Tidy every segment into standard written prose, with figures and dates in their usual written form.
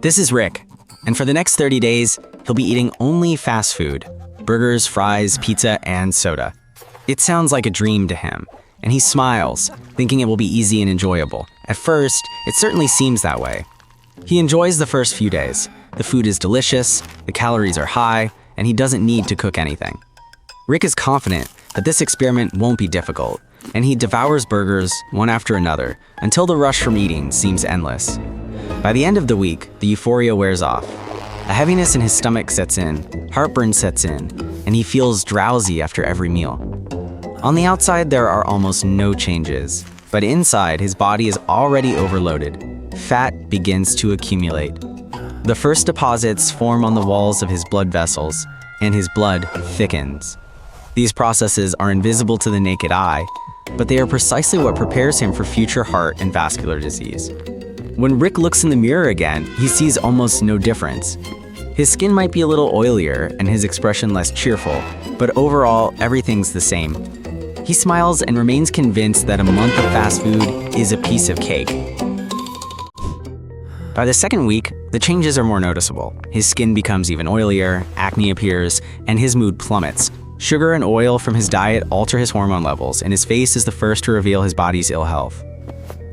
This is Rick, and for the next 30 days, he'll be eating only fast food: burgers, fries, pizza, and soda. It sounds like a dream to him, and he smiles, thinking it will be easy and enjoyable. At first, it certainly seems that way. He enjoys the first few days. The food is delicious, the calories are high, and he doesn't need to cook anything. Rick is confident that this experiment won't be difficult, and he devours burgers one after another until the rush from eating seems endless. By the end of the week, the euphoria wears off. A heaviness in his stomach sets in, heartburn sets in, and he feels drowsy after every meal. On the outside, there are almost no changes, but inside, his body is already overloaded. Fat begins to accumulate. The first deposits form on the walls of his blood vessels, and his blood thickens. These processes are invisible to the naked eye, but they are precisely what prepares him for future heart and vascular disease. When Rick looks in the mirror again, he sees almost no difference. His skin might be a little oilier and his expression less cheerful, but overall, everything's the same. He smiles and remains convinced that a month of fast food is a piece of cake. By the second week, the changes are more noticeable. His skin becomes even oilier, acne appears, and his mood plummets. Sugar and oil from his diet alter his hormone levels, and his face is the first to reveal his body's ill health.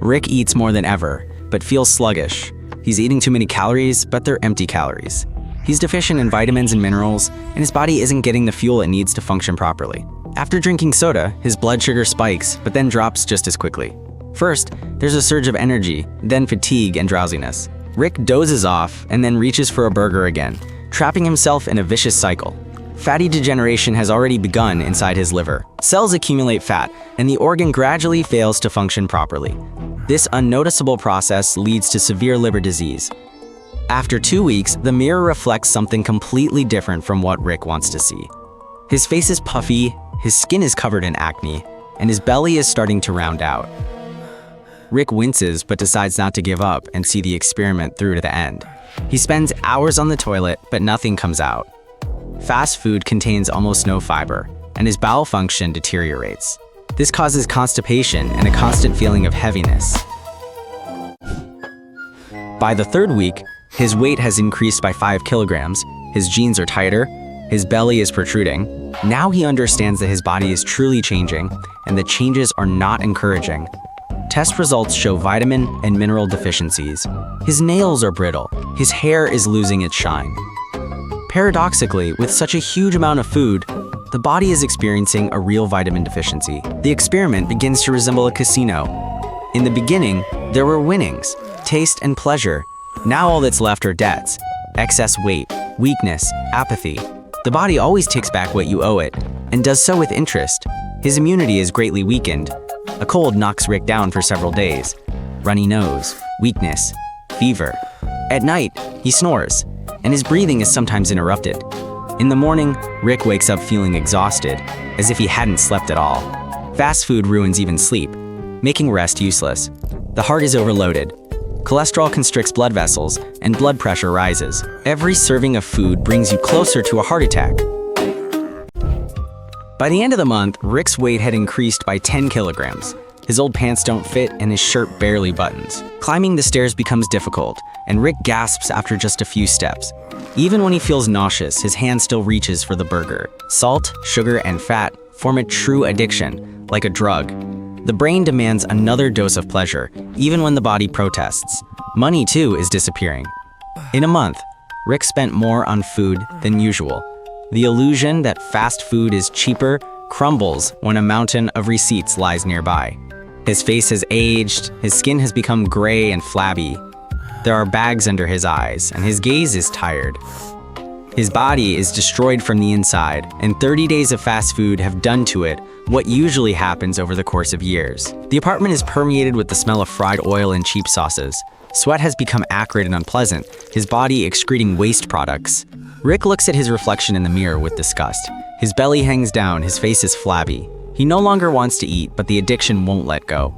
Rick eats more than ever, but feels sluggish. He's eating too many calories, but they're empty calories. He's deficient in vitamins and minerals, and his body isn't getting the fuel it needs to function properly. After drinking soda, his blood sugar spikes, but then drops just as quickly. First, there's a surge of energy, then fatigue and drowsiness. Rick dozes off and then reaches for a burger again, trapping himself in a vicious cycle. Fatty degeneration has already begun inside his liver. Cells accumulate fat, and the organ gradually fails to function properly. This unnoticeable process leads to severe liver disease. After 2 weeks, the mirror reflects something completely different from what Rick wants to see. His face is puffy, his skin is covered in acne, and his belly is starting to round out. Rick winces but decides not to give up and see the experiment through to the end. He spends hours on the toilet, but nothing comes out. Fast food contains almost no fiber, and his bowel function deteriorates. This causes constipation and a constant feeling of heaviness. By the third week, his weight has increased by 5 kilograms, his jeans are tighter, his belly is protruding. Now he understands that his body is truly changing, and the changes are not encouraging. Test results show vitamin and mineral deficiencies. His nails are brittle, his hair is losing its shine. Paradoxically, with such a huge amount of food, the body is experiencing a real vitamin deficiency. The experiment begins to resemble a casino. In the beginning, there were winnings, taste and pleasure. Now all that's left are debts, excess weight, weakness, apathy. The body always takes back what you owe it, and does so with interest. His immunity is greatly weakened. A cold knocks Rick down for several days. Runny nose, weakness, fever. At night, he snores, and his breathing is sometimes interrupted. In the morning, Rick wakes up feeling exhausted, as if he hadn't slept at all. Fast food ruins even sleep, making rest useless. The heart is overloaded. Cholesterol constricts blood vessels, and blood pressure rises. Every serving of food brings you closer to a heart attack. By the end of the month, Rick's weight had increased by 10 kilograms. His old pants don't fit, and his shirt barely buttons. Climbing the stairs becomes difficult, and Rick gasps after just a few steps. Even when he feels nauseous, his hand still reaches for the burger. Salt, sugar, and fat form a true addiction, like a drug. The brain demands another dose of pleasure, even when the body protests. Money, too, is disappearing. In a month, Rick spent more on food than usual. The illusion that fast food is cheaper crumbles when a mountain of receipts lies nearby. His face has aged, his skin has become gray and flabby. There are bags under his eyes, and his gaze is tired. His body is destroyed from the inside, and 30 days of fast food have done to it what usually happens over the course of years. The apartment is permeated with the smell of fried oil and cheap sauces. Sweat has become acrid and unpleasant, his body excreting waste products. Rick looks at his reflection in the mirror with disgust. His belly hangs down, his face is flabby. He no longer wants to eat, but the addiction won't let go.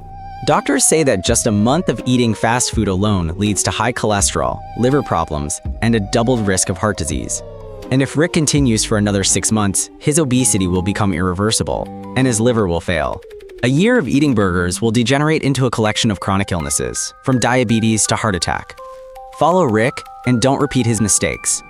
Doctors say that just a month of eating fast food alone leads to high cholesterol, liver problems, and a doubled risk of heart disease. And if Rick continues for another 6 months, his obesity will become irreversible, and his liver will fail. A year of eating burgers will degenerate into a collection of chronic illnesses, from diabetes to heart attack. Follow Rick and don't repeat his mistakes.